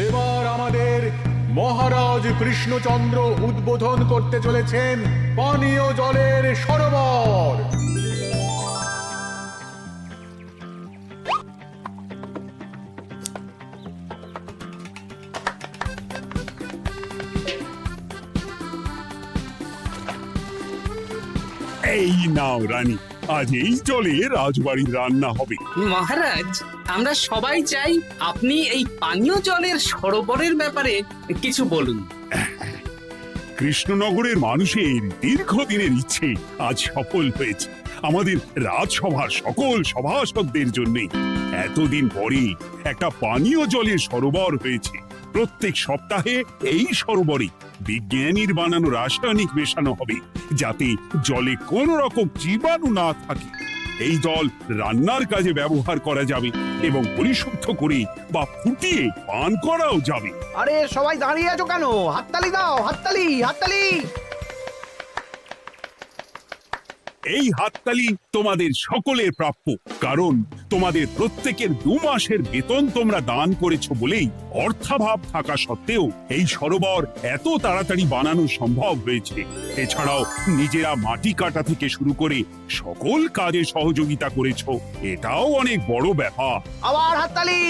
এবার আমাদের মহারাজ কৃষ্ণচন্দ্র উদ্বোধন করতে চলেছেন পানীয় জলের সরোবর। এই নাও রানী, আজ এই জলে রাজবাড়ির রান্না হবে। মহারাজ, আমরা সবাই চাই আপনি এই পানীয় জলের সরোবরের ব্যাপারে কিছু বলুন। কৃষ্ণনগরের মানুষের দীর্ঘদিনের ইচ্ছে আজ সফল হয়েছে। আমাদের রাজসভার সকল সভাসদদের জন্য এতদিন পরে একটা পানীয় জলের সরোবর হয়েছে। প্রত্যেক সপ্তাহে এই সরোবরে বিজ্ঞানীর বানানো রাসায়নিক মেশানো হবে, যাতে জলে কোনো রকম জীবাণু না থাকে। এই জল রান্নার কাজে ব্যবহার করা যাবে এবং পরিশুদ্ধ করে বা ফুটিয়ে পান করাও যাবে। আরে সবাই দাঁড়িয়ে আছো কেন? হাততালি দাও, হাততালি, হাততালি। এই হাততালি তোমাদের সকলের প্রাপ্য, কারণ তোমাদের প্রত্যেকের 2 মাসের বেতন তোমরা দান করেছো বলেই অর্থাভাব থাকা সত্ত্বেও এই সরোবর এত তাড়াতাড়ি বানানো সম্ভব হয়েছে। এছাড়াও নিজেরা মাটি কাটা থেকে শুরু করে সকল কাজে সহযোগিতা করেছো, এটাও অনেক বড় ব্যাপার। আবার হাততালি।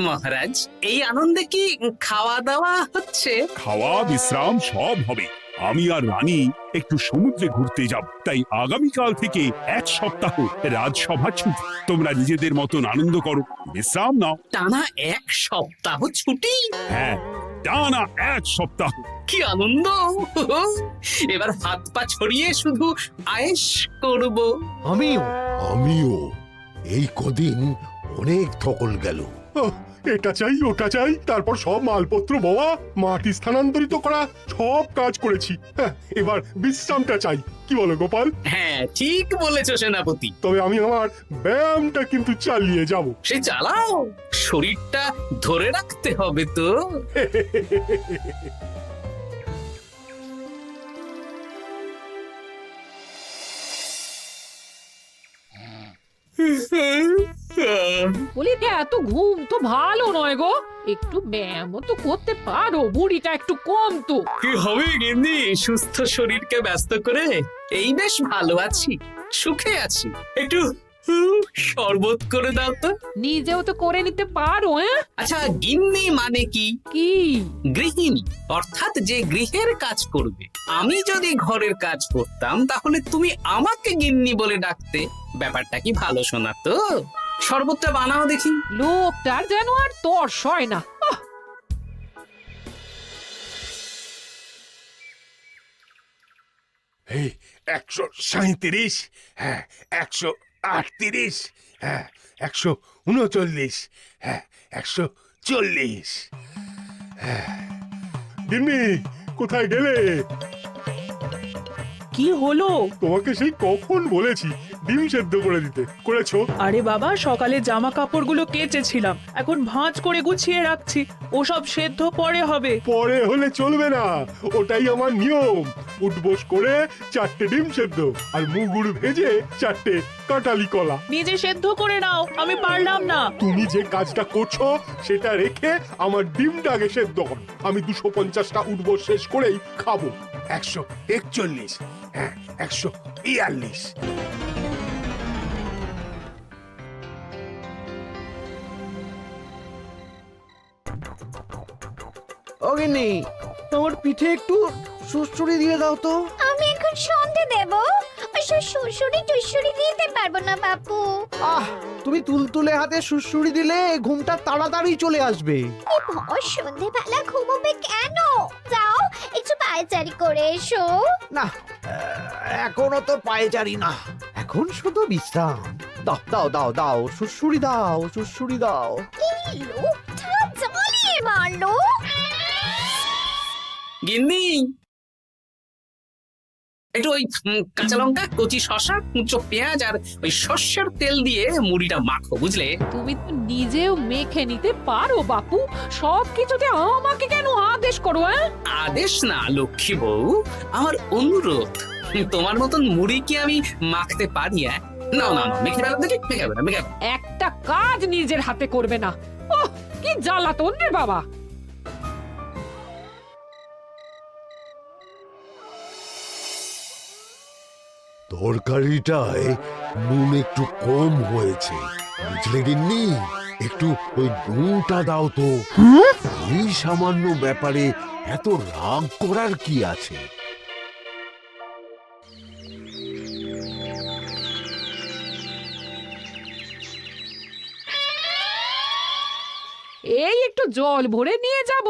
মহারাজ, এই আনন্দে কি খাওয়া দাওয়া হচ্ছে? খাওয়া বিশ্রাম সব হবে। আমি আর রানী একটু সমুদ্রে ঘুরতে যাব, তাই আগামীকাল থেকে 1 সপ্তাহ রাজসভা ছুটি। তোমরা নিজেদের মতন আনন্দ করো, বিশ্রাম নাও। টানা 1 সপ্তাহ ছুটি? হ্যাঁ, টানা 1 সপ্তাহ। কি আনন্দ! এবার হাত পা ছড়িয়ে শুধু আয়েশ করব। আমিও এই কদিন অনেক ধকল গেল। এটা চাই ওটা চাই, তারপর সব মালপত্র বওয়া, মাটি স্থানান্তরিত করা, সব কাজ করেছি। হ্যাঁ, এবার বিশ্রামটা চাই। কি বলো গোপাল? হ্যাঁ, ঠিক বলেছ সেনাপতি। তবে আমি আমার ব্যায়ামটা কিন্তু চালিয়ে যাব। সে চালাও, শরীরটা ধরে রাখতে হবে তো। বলি এত ঘুম তো ভালো নয় গো, একটু ব্যায়ামও তো করতে পারো, বুড়িটা একটু কম তো। কি হবে গিন্নি, সুস্থ শরীরকে ব্যস্ত করে এই বেশ ভালো আছি, সুখে আছি। একটু শরবত করে দাও তো। নিজেও তো করে নিতে পারো। আচ্ছা, গিন্নি মানে কি? কি? গৃহিণী, অর্থাৎ যে গৃহের কাজ করবে। আমি যদি ঘরের কাজ করতাম তাহলে তুমি আমাকে গিন্নি বলে ডাকতে। ব্যাপারটা কি ভালো শোনা তো? শরবতটা বানাও দেখি। লোকটার যেন আর তর্স হয় না। এই 137, হ্যাঁ 138, হ্যাঁ 139, হ্যাঁ 140। গিন্নি, কোথায় গেলে? কি হলো? তোমাকে সেই কখন বলেছি ডিম সেদ্ধ করে দিতে, করেছো? আরে বাবা, সকালে জামা কাপড়গুলো কেচেছিলাম, এখন ভাঁজ করে গুছিয়ে রাখছি। ওসব সেদ্ধ পরে হবে। পরে হলে চলবে না, ওটাই আমার নিয়ম। উঠবোস করে 4টে ডিম সেদ্ধ আর মুগুর ভেজে 4টে কাঁঠালি কলা। নিজে সেদ্ধ করে নাও, আমি পারলাম না। তুমি যে কাজটা করছো সেটা রেখে আমার ডিমটা আগে সেদ্ধ করো। আমি 250টা উঠবোস শেষ করেই খাবো। 141, হ্যাঁ 142। ও গিন্নি, তোমার পিঠে একটু সুড়সুড়ি দিয়ে দাও তো। আমি এখন সন্ধে দেব, ওসব সুড়সুড়ি টুসুড়ি দিতে পারবো না বাপু। তুমি তুলতুলে হাতে সুড়সুড়ি দিলে ঘুমটা তাড়াতাড়ি চলে আসবে। এই ভর সন্ধেবেলা ঘুমোবে কেন? যাও একটু পায়চারি করে এসো। না, এখনো তো পায়চারি না, এখন শুধু বিশ্রাম। দাও দাও দাও দাও, সুড়সুড়ি দাও, সুড়সুড়ি দাও। এই লোকটা জ্বালিয়ে মারলো। গিন্নি, একটু ওই কাঁচা লঙ্কা, কচি শসা, কুচো পেঁয়াজ আর ওই সর্ষের তেল দিয়ে মুড়িটা মাখো, বুঝলে? তুমি তো নিজেও মেখে নিতে পারো বাপু, সব কিছুতে আমাকে কেন আদেশ করো? আদেশ না লক্ষ্মী বউ, আমার অনুরোধ। তোমার মতন মুড়ি কি আমি মাখতে পারি? না না না, মেখে ফেলা দেখি, মেখে ফেলা। একটা কাজ নিজের হাতে করবে না। ওহ, কি জ্বালাতন রে বাবা। তরকারিটায় নুন একটু কম হয়েছে, বুঝলে গিন্নি? একটু ওই নুনটা দাও তো। এই সামান্য ব্যাপারে এত রাগ করার কি আছে? এই একটু জল ভরে নিয়ে যাব,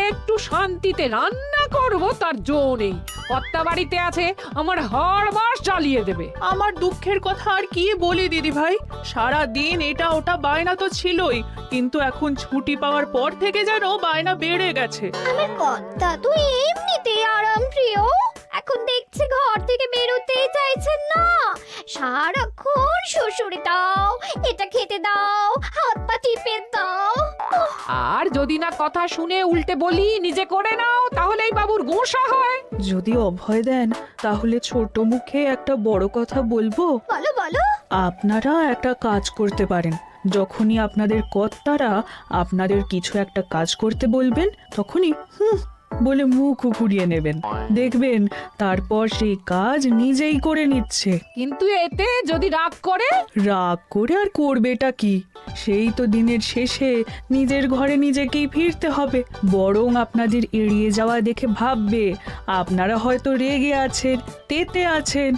একটু শান্তিতে রান্না করব তার জো নেই। কর্তা বাড়িতে আছে, আমার হাড় মাস জ্বালিয়ে দেবে। আমার দুঃখের কথা আর কি বলি দিদি ভাই, সারা দিন এটা ওটা বায়না তো ছিলই, কিন্তু এখন ছুটি পাওয়ার পর থেকে যেন বায়না বেড়ে গেছে। আমার কর্তা তো এমনিতেই আরাম প্রিয়, এখন দেখছি ঘর থেকে বেরোতেই চাইছেন না। সারাক্ষণ শ্বশুরে দাও, এটা খেতে দাও, হাত পা টিপে দাও। আর যদি না কথা শুনে উল্টে বলি নিজে করে নাও, তাহলেই বাবুর গোসা হয়। যদি অভয় দেন তাহলে ছোট মুখে একটা বড় কথা বলবো। বলো বলো। আপনারা একটা কাজ করতে পারেন, যখনই আপনাদের কর্তারা আপনাদের কিছু একটা কাজ করতে বলবেন তখনই বলে মুখ ঘুরিয়ে নেবেন, দেখবেন তারপর সেই কাজ নিজেই করে নিচ্ছে। কিন্তু এতে যদি রাগ করে? রাগ করে আর করবেটা কি, সেই তো দিনের শেষে নিজের ঘরে নিজেকেই ফিরতে হবে। বরং আপনাদের এড়িয়ে যাওয়া দেখে ভাববে আপনারা হয়তো রেগে আছেন, তেতে আছেন,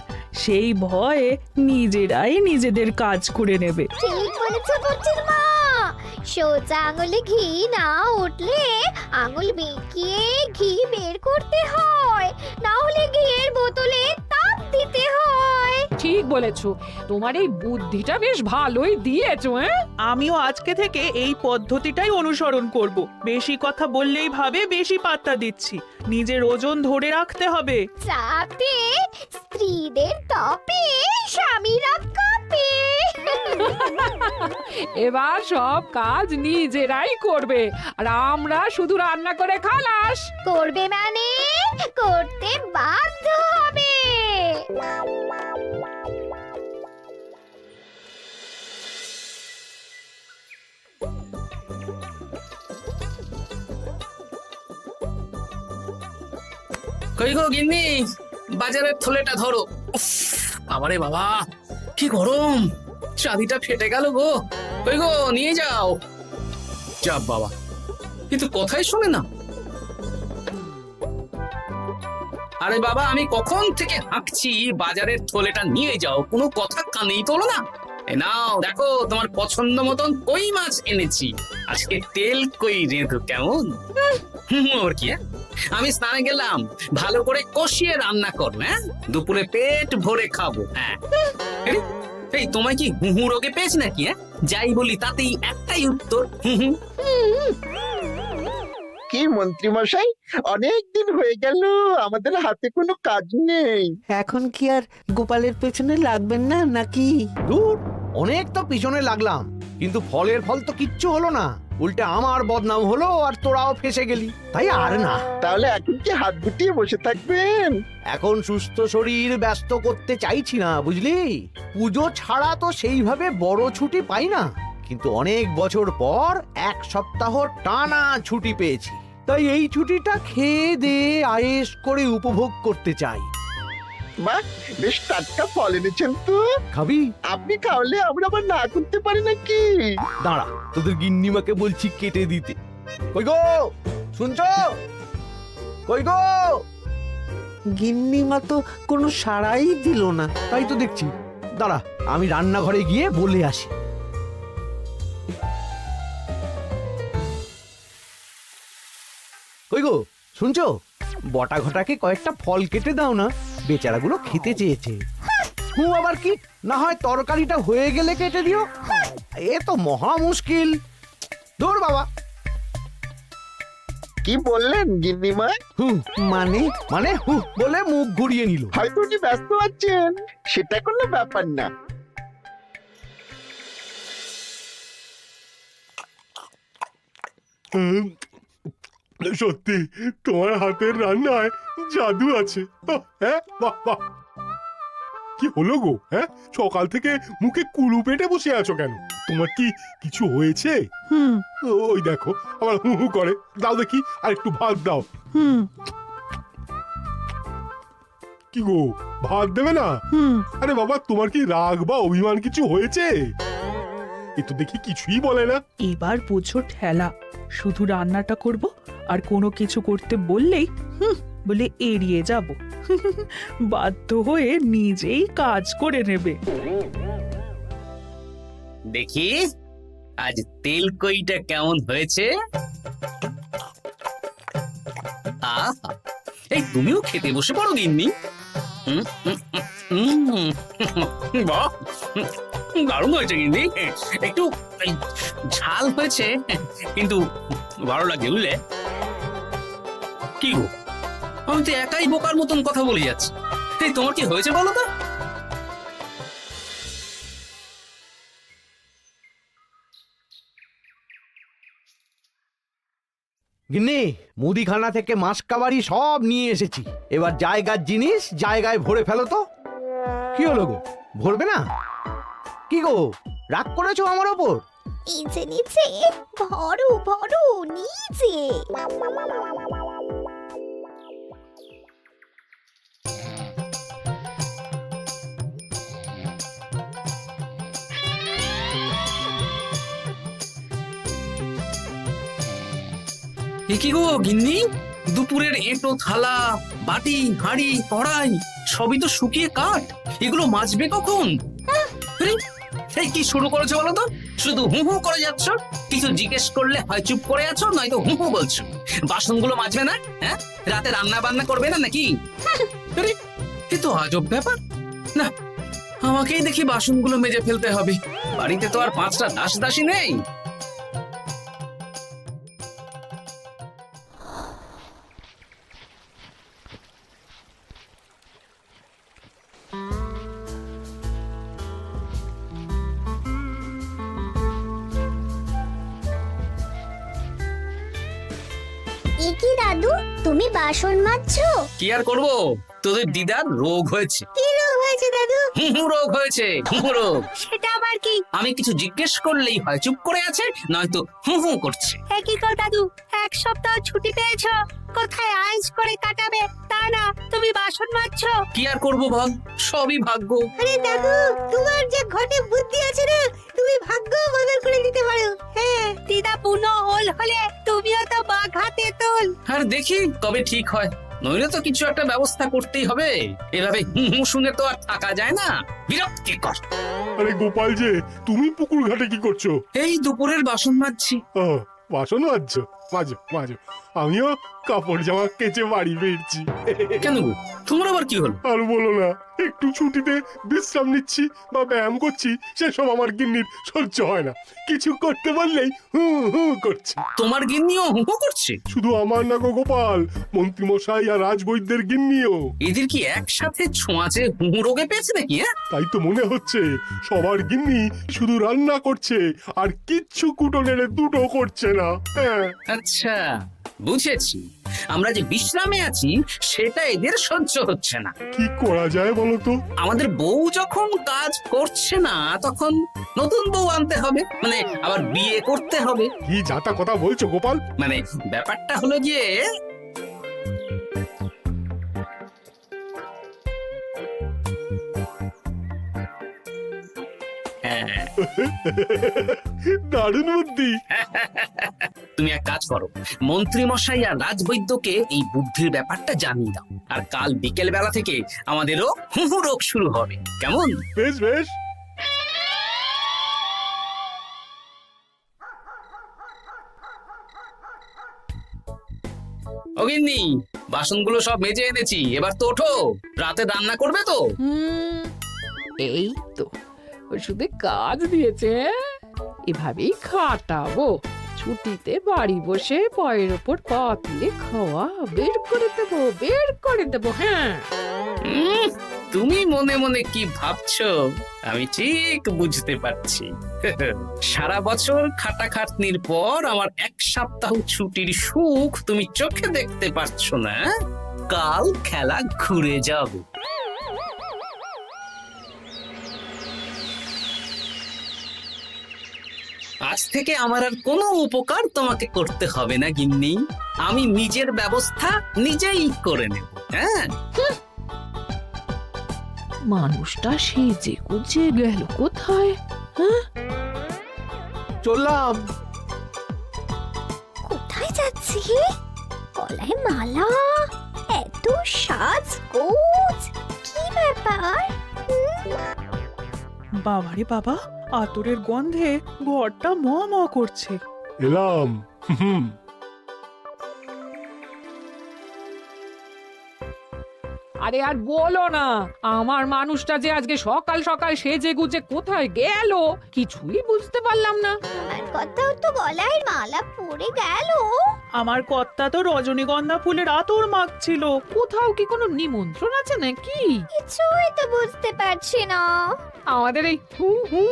সেই ভয়ে নিজেরাই নিজেদের কাজ করে নেবে। ঠিক বলেছ বুচির মা, সোজা আঙুলে ঘি না উঠলে আঙুল বেঁকিয়ে ঘি বের করতে হয়, না হলে ঘিয়ের বোতলে তাপ দিতে হয়। ঠিক বলেছো, তোমার এই বুদ্ধিটা বেশ ভালোই দিয়েছো। আমিও আজকে থেকে এই পদ্ধতিটাই অনুসরণ করব। বেশি কথা বললেই ভাবে বেশি পাত্তা দিচ্ছি, নিজের ওজন ধরে রাখতে হবে, যাতে স্ত্রীদের তপে স্বামীরা কাঁপে। এবার সব কাজ নিজেরাই করবে, আর আমরা শুধু রান্না করে খালাস। করবে মানে করতে বাধ্য হবে। কই গো গিন্নি, বাজারের থলেটা ধরো। উফ, বাবারে বাবা, কি গরম, চাঁদিটা ফেটে গেল গো। কই গো, নিয়ে যাও। চাপ বাবা, কিন্তু কথাই শোনে না। আরে বাবা, আমি কখন থেকে হাঁকছি বাজারের থলেটা নিয়ে যাও, কোনো কথা কানেই তোলো না। এ নাও দেখো, তোমার পছন্দ মতন কই মাছ এনেছি, আজকে তেল কই রেঁধো কেমন। ওর কি, আমি স্নানে গেলাম, ভালো করে কষিয়ে রান্না করবে, হ্যাঁ, দুপুরে পেট ভরে খাবো। হ্যাঁ, এই তোমায় কি হুহু রোগে পেয়েছি নাকি? হ্যাঁ, যাই বলি তাতেই একটাই উত্তর, হুহু। কি মন্ত্রী মশাই, অনেক দিন হয়ে গেল আমাদের হাতে কোনো কাজ নেই। এখন কি আর গোপালের পেছনে লাগবেন না নাকি? দূর, অনেক তো পিছনে লাগলাম, কিন্তু ফলের ফল তো কিচ্ছু হলো না, উল্টে আমার বদনাম হলো আর তোরাও ফেসে গেলি। তাই আর না। তাহলে এখন কি হাত গুটিয়ে বসে থাকবেন? এখন সুস্থ শরীর ব্যস্ত করতে চাইছি না, বুঝলি? পুজো ছাড়া তো সেইভাবে বড় ছুটি পাই না, কিন্তু অনেক বছর পর 1 সপ্তাহ টানা ছুটি পেয়েছি, তাই এই ছুটিটা খেয়ে দিয়ে আয়েশ করে উপভোগ করতে চাই। বাহ, বেশ টাটকা ফল এনেছেন তো। খাবি? আপনি খাওয়ালে আমরা আবার না করতে পারি নাকি? দাঁড়া, তোদের গিন্নিমাকে বলছি কেটে দিতে। কই গো, শুনছো? কই গো? গিন্নিমা তো কোনো সাড়াই দিল না। তাই তো দেখছি, দাঁড়া আমি রান্নাঘরে গিয়ে বলে আসি। কই গো, শুনছো? বটা ঘটাকে কয়েকটা ফল কেটে দাও না, বেচারাগুলো খেতে চেয়েছে। আবার কি, না হয় তরকারিটা হয়ে গেলে কেটে দিও। এ তো মহা মুশকিল। ধুর বাবা। কি বললেন গিন্নিমা? মানে মানে বলে মুখ ঘুরিয়ে নিল। হয়তো উনি ব্যস্ত আছেন, সেটা কোনো ব্যাপার না। সত্যি তোমার হাতের রান্নায় জাদু আছে। হ্যাঁ, বাহ বাহ। কি হলো গো? হ্যাঁ, সকাল থেকে মুখে কুলু পেটে বসে আছো কেন? তোমার কি কিছু হয়েছে? হুম ওই দেখো আবার হু হু করে। দাও দেখি, আর একটু ভাত দাও। হুম কি গো, ভাত দেবে না? হুম আরে বাবা, তোমার কি রাগ বা অভিমান কিছু হয়েছে? এ তো দেখি কিছুই বলে না। এবার বুঝো ঠেলা, শুধু রান্নাটা করব আর কোনো কিছু করতে বললেই বলে এড়িয়ে যাব। বাধ্য হয়ে নিজেই কাজ করে নেবে। দেখি আজ তেল কইটা কেমন হয়েছে। আহা, এই তুমিও খেতে বসে পড়ো গিন্নি। বাহ, দারুণ হয়েছে গিন্নি। একটু এই, ঝাল হয়েছে কিন্তু ভালো লাগে বুঝলে। কি গো, আমি তো একাই বোকার মতন কথা বলে যাচ্ছি। এই তোমার কি হয়েছে বলো তো? গিন্নি, মুদিখানা থেকে মাসকাবারি সব নিয়ে এসেছি। এবার জায়গার জিনিস জায়গায় ভরে ফেলো তো। কি হলো গো, ভরবে না? কি গো, রাগ করেছো আমার ওপর? নিচে নিচে ভরো ভরো নিচে। এ কি গো গিন্নি, দুপুরের এঁটো থালা বাটি হাঁড়ি কড়াই সবই তো শুকিয়ে কাঠ। এগুলো মাজবে কখন? আরে, এই কি শুরু করেছো বলো তো? শুধু হু হু করে যাচ্ছ। কিছু জিজ্ঞেস করলে হয় চুপ করে আছো, নয়তো হু হু বলছো। বাসনগুলো মাজবে না? হ্যাঁ, রাতে রান্না বান্না করবে না নাকি? আরে, এ তো আজব ব্যাপার। না, আমাকেই দেখি বাসনগুলো মেজে ফেলতে হবে। বাড়িতে তো আর 5টা দাস দাসী নেই। এ কি দাদু, তুমি বাসন মাজছো? কি আর করবো, তোদের দিদার রোগ হয়েছে। কি রোগ হয়েছে দাদু? হুহু রোগ হয়েছে, হুহু রোগ। সেটা আবার কি? আমি কিছু জিজ্ঞেস করলেই হয় চুপ করে আছে, নয়তো হু হু করছে। কি গো দাদু, 1 সপ্তাহ ছুটি পেয়েছো, কোথায় আইস করে কাটাবে তা না তুমি বাসন মাজছো? কি আর করবো বল, সবই ভাগ্য। আরে দাদু, তোমার যে ঘটে বুদ্ধি আছে না, তুমি ভাগ্য বদল করে দিতে পারো। হ্যাঁ, দিদা পুনো হল হলে তুমিও তো বাঘ হাতে তোল। আর দেখি কবে ঠিক হয়, নইলে তো কিছু একটা ব্যবস্থা করতেই হবে। এভাবে হু হু শুনে তো আর থাকা যায় না, বিরক্তিকর। আরে গোপাল যে, তুমি পুকুর ঘাটে কি করছো? এই দুপুরের বাসন মাজছি। ও, বাসন মাজছো? মাজো মাজো, আমিও কাপড় জামা কেচে বাড়ি ফিরছি। কেন গো, তোমার আবার কি হলো? আর বলো না, একটু ছুটিতে বিশ্রাম নিচ্ছি বা ব্যায়াম করছি, সেসব আমার গিন্নির সহ্য হয় না। কিছু করতে বললেই হু হু করছে। তোমার গিন্নিও হু হু করছে? শুধু আমার না গো গোপাল, মন্ত্রীমশাই আর রাজবৈদ্যের গিন্নিও। এদের কি একসাথে ছোঁয়াচে হু হু রোগে পেয়েছে নাকি? হ্যাঁ, তাই তো মনে হচ্ছে সবার গিন্নি শুধু রান্না করছে আর কিচ্ছু কুটো নেড়ে দুটো করছে না। হ্যাঁ, আচ্ছা বুঝেছি, আমরা যে বিশ্রামে আছি সেটা এদের সহ্য হচ্ছে না। কি করা যায় বলো তো? আমাদের বউ যখন কাজ করছে না, তখন নতুন বউ আনতে হবে, মানে আবার বিয়ে করতে হবে। কি যাতা কথা বলছো গোপাল? মানে ব্যাপারটা হলো যে দারুণ বুদ্ধি। তুমি এক কাজ করো, মন্ত্রী মশাই আর রাজবৈদ্যকে এই বুদ্ধির ব্যাপারটা জানিয়ে দাও, আর কাল বিকেল বেলা থেকে আমাদেরও হু হু রোগ শুরু হবে, কেমন? বেশ বেশ। অগিন্নি, বাসনগুলো সব মেজে এনেছি, এবার তো ওঠো। রাতে রান্না করবে তো? এই তো ওষুধে কাজ দিয়েছে। এভাবেই খাটাবো। ছুটিতে বাড়ি বসে পায়ের ওপর পা তুলে খাওয়া বের করে দেবো, বের করে দেবো। হ্যাঁ, তুমি মনে মনে কি ভাবছো আমি ঠিক বুঝতে পারছি। সারা বছর খাটাখাটনির পর আমার 1 সপ্তাহ ছুটির সুখ তুমি চোখে দেখতে পারছো না। কাল খেলা ঘুরে যাবে। আজ থেকে আমার আর কোনো উপকার তোমাকে করতে হবে না গিন্নি। আমি নিজের ব্যবস্থা নিজেই করে নেব। হ্যাঁ, মানুষটা সেজে গুজে গেল কোথায়? চললাম। কোথায় যাচ্ছি? গলায় মালা, এত সাজগোজ, কি ব্যাপার? বাবারে বাবা, আতরের গন্ধে ঘরটা ম ম করছে। এলাম। হুম। আরে আর বলো না, আমার মানুষটা যে আজকে সকাল সকাল সেজে গুজে কোথায় গেল কিছুই বুঝতে পারলাম না। আমার কথাও তো গলায় মালা পড়ে গেল। আমার কর্তা তো রজনীগন্ধা ফুলের আতর মাখছিল। কোথাও কি কোনো নিমন্ত্রণ আছে নাকি? কিছুই তো বুঝতে পারছি না। আমাদের এই হু হু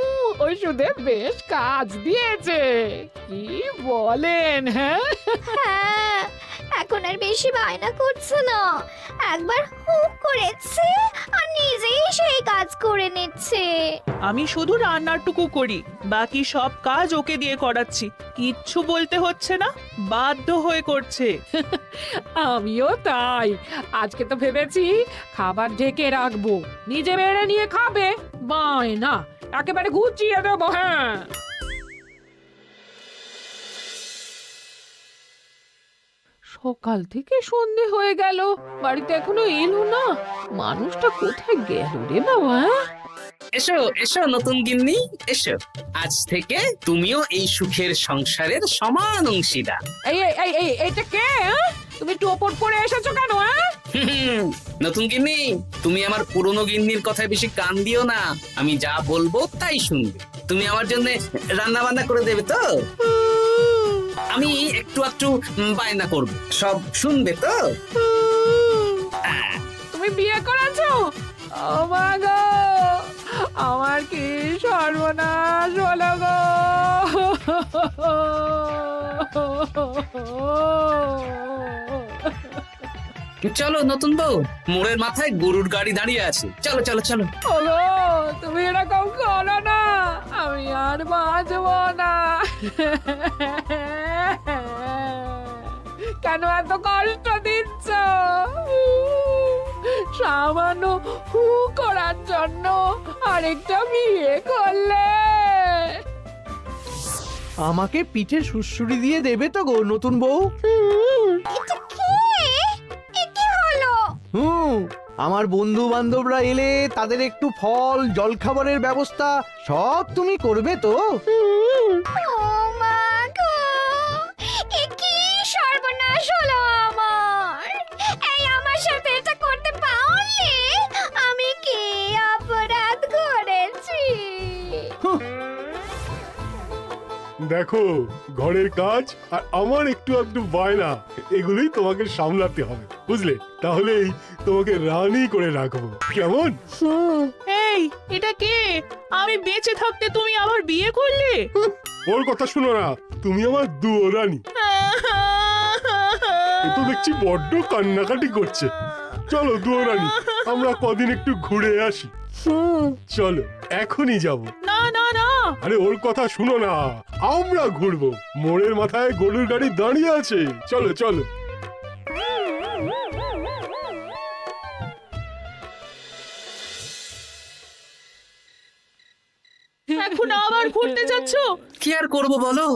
ওষুধে বেশ কাজ দিয়েছে, কি বলেন? হ্যাঁ, হ্যাঁ, এখন আর বেশি বায়না করছে না। একবার হুক করেছে আর নিজেই সেই কাজ করে নিচ্ছে। আমি শুধু রান্নাটুকু করি, বাকি সব কাজ ওকে দিয়ে করাচ্ছি। কিচ্ছু বলতে হচ্ছে না, বাধ্য হয়ে করছে। আমিও তাই। আজকে তো ভেবেছি খাবার ঢেকে রাখবো, নিজে বেড়ে নিয়ে খাবে। বায়না একেবারে গুছিয়ে দেবো। হ্যাঁ, সকাল থেকে সন্ধে হয়ে গেল, বাড়িতে এখনো এলো না। মানুষটা কোথায় গেল রে বাবা? এসো এসো নতুন গিন্নি, এসো। আজ থেকে তুমিও এই সুখের সংসারের সমান অংশীদার। এই এই এই এই এইটা কে? তুমি টোপর পরে এসেছো কেন? নতুন গিন্নি, তুমি আমার পুরনো গিন্নির কথায় বেশি কান দিও না। আমি যা বলবো তাই শুনবে। তুমি আমার জন্য রান্না বান্না করে দেবে তো? আমি একটু একটু বায়না করব, সব শুনবে তো? তুমি বিয়ে করেছো? ও মা গো, আমার কি সর্বনাশ হলো গো! চলো নতুন বউ, মোড়ের মাথায় গরুর গাড়ি দাঁড়িয়ে আছে, চলো চলো চলো। ওগো, তুমি এরকম করো না, আমি আর বাঁচবো না। কেন এত কষ্ট দিচ্ছ? সামান্য হু করার জন্য আরেকটা বিয়ে করলে? আমাকে পিঠে সুড়সুড়ি দিয়ে দেবে তো গো নতুন বউ? এটা কি? এ কি হলো? আমার বন্ধু বান্ধবরা এলে তাদের একটু ফল জলখাবারের ব্যবস্থা সব তুমি করবে তো? ও মা গো, এ কি সর্বনাশ হলো আমার! এই আমার সাথে এটা করতে পারলে আমি কি অপরাধ করেছি? দেখো, ঘরের কাজ আর আমার একটু একটু বায়না, এগুলোই তোমাকে সামলাতে হবে, বুঝলে? তাহলেই তোমাকে রানী করে রাখবো, কেমন? এই, এটা কে? আমি বেঁচে থাকতে তুমি আবার বিয়ে করলে? ওর কথা শুনো না, তুমি আমার দুয়োরানী। এ তো দেখছি বড্ড কান্নাকাটি করছে। চলো দুয়োরানী, আমরা কদিন একটু ঘুরে আসি। চলো, এখনই যাব। না না না, আরে ওর কথা শুনো না, আমরা ঘুরবো। মোড়ের মাথায় গরুর গাড়ি দাঁড়িয়ে আছে, চলো চলো। এখন আবার ঘুরতে যাচ্ছ? কি আর করব বলো,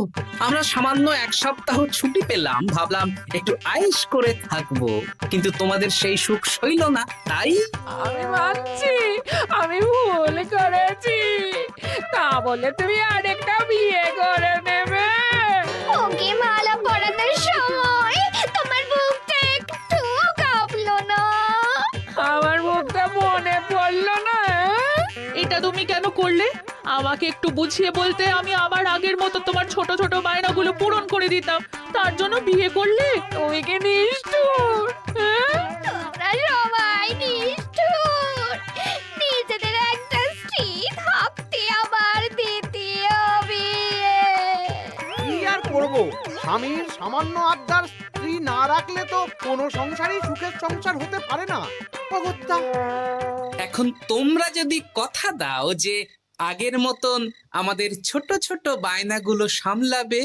আমরা সামান্য এক সপ্তাহ ছুটি পেলাম, ভাবলাম একটু আয়েশ করে থাকবো, কিন্তু তোমাদের সেই সুখ সইল না, তাই। আমি মানছি আমি ভুল করেছি, তা বলে তুমি আরেকটা বিয়ে করে নেবে? ওকে মালা পরানোর সময় তোমার বুকটা একটু কাঁপলো না? আমার মুখটা মনে পড়লো না? এটা তুমি কেন করলে? আমাকে একটু বুঝিয়ে বলতে, আমি আবার আগের মতো তোমার ছোট ছোট বায়নাগুলো পূরণ করে দিতাম। তার জন্য বিয়ে করলে? তুমি কি নিষ্ঠুর? তোমরা সবাই নিষ্ঠুর। নিজেদের একটা স্ত্রী থাকতে আবার দ্বিতীয় বিয়ে। কি আর করবো, স্বামীর সামান্য আবদার স্ত্রী না রাখলে তো কোনো সংসারই সুখের সংসার হতে পারে না। অগত্যা এখন তোমরা যদি কথা দাও যে আগের মতন আমাদের ছোট ছোট বায়নাগুলো সামলাবে,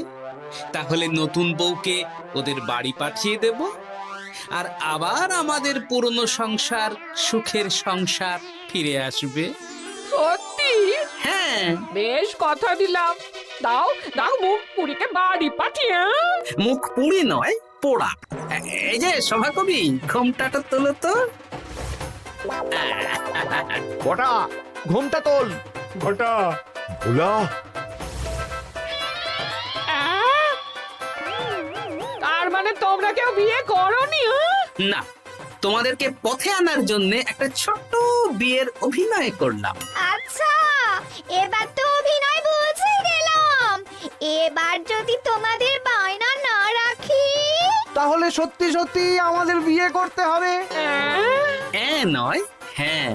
তাহলে নতুন বউকে ওদের বাড়ি পাঠিয়ে দেব, আর আবার আমাদের পুরনো সংসার, সুখের সংসার ফিরে আসবে। সত্যি হ্যাঁ, বেশ কথা দিলাম। দাও দাও মুখ পুরীকে বাড়ি পাঠিয়ে। মুখ পুড়ি নয়, পোড়া। এই যে সভাকবি, ঘোমটাটা তোলো তো। কটা ঘুমটা তোল। ঘটা ভোলা, তার মানে তোমরা কেউ বিয়ে করোনি? না, তোমাদেরকে পথে আনার জন্য একটা ছোট্ট বিয়ের অভিনয় করলাম। আচ্ছা, এবার তো অভিনয় বুঝে গেলাম। এবার যদি তোমাদের বায়না না রাখি, তাহলে সত্যি সত্যি আমাদের বিয়ে করতে হবে। নয়, হ্যাঁ।